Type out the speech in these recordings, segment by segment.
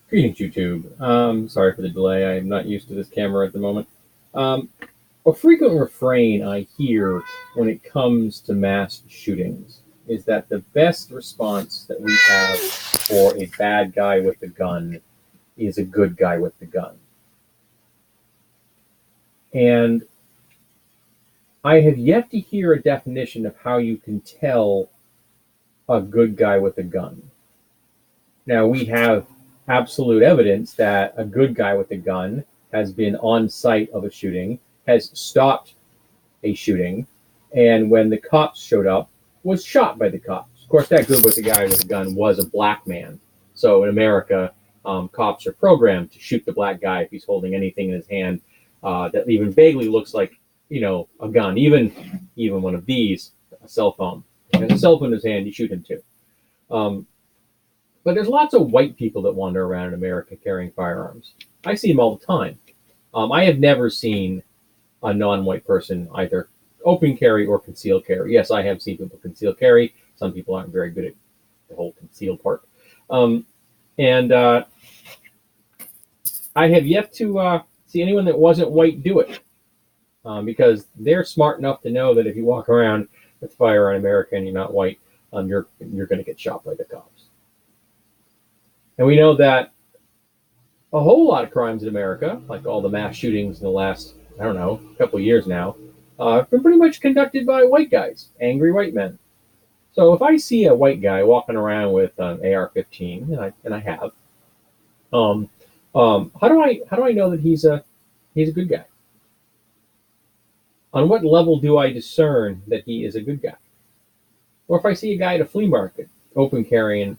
Greetings, YouTube. Sorry for the delay. I'm not used to this camera at the moment. Um, a frequent refrain I hear when it comes to mass shootings is that the best response that we have for a bad guy with a gun is a good guy with the gun. And I have yet to hear a definition of how you can tell a good guy with a gun. Now, we have absolute evidence that a good guy with a gun has been on site of a shooting, has stopped a shooting, and when the cops showed up, was shot by the cops. Of course, that good with the guy with a gun was a black man. So in America, cops are programmed to shoot the black guy if he's holding anything in his hand that even vaguely looks like, a gun. Even one of these, a cell phone. If he has a cell phone in his hand, you shoot him too. Um, but there's lots of white people that wander around in America carrying firearms. I see them all the time. I have never seen a non-white person either open carry or conceal carry. Yes, I have seen people conceal carry. Some people aren't very good at the whole conceal part. And I have yet to see anyone that wasn't white do it because they're smart enough to know that if you walk around with fire in America and you're not white, you're going to get shot by the cops. And we know that a whole lot of crimes in America, like all the mass shootings in the last, I don't know, couple of years now, have been pretty much conducted by white guys, angry white men. So if I see a white guy walking around with an AR-15, and I have, how do I know that he's a good guy? On what level do I discern that he is a good guy? Or if I see a guy at a flea market open carrying,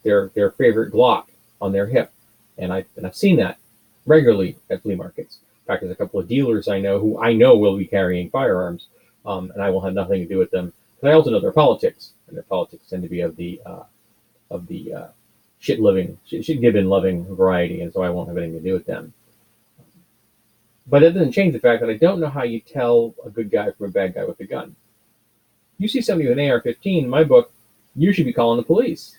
their favorite Glock on their hip, and I've seen that regularly at flea markets. In fact, there's a couple of dealers I know who I know will be carrying firearms, and I will have nothing to do with them. But I also know their politics, and their politics tend to be of the shit given loving variety, and so I won't have anything to do with them. But it doesn't change the fact that I don't know how you tell a good guy from a bad guy with a gun. You see somebody with an AR-15, in my book, you should be calling the police.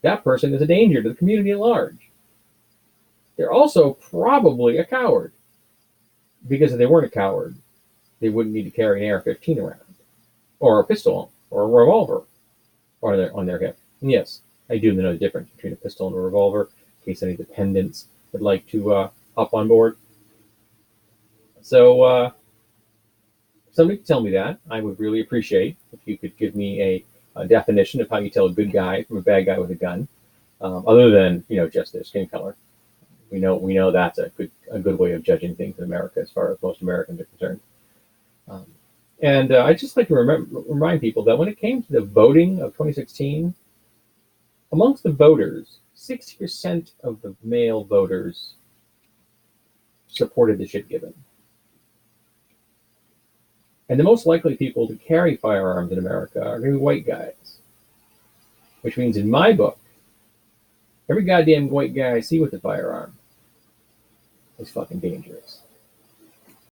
That person is a danger to the community at large. They're also probably a coward. Because if they weren't a coward, they wouldn't need to carry an AR-15 around, or a pistol, or a revolver on their hip. And yes, I do know the difference between a pistol and a revolver, in case any dependents would like to hop on board. So, somebody could tell me that. I would really appreciate if you could give me a definition of how you tell a good guy from a bad guy with a gun, other than just their skin color. We know that's a good way of judging things in America, as far as most Americans are concerned. And I'd just like to remind people that when it came to the voting of 2016, amongst the voters, 60% of the male voters supported the shit given. And the most likely people to carry firearms in America are going to be white guys. Which means in my book, every goddamn white guy I see with a firearm is fucking dangerous.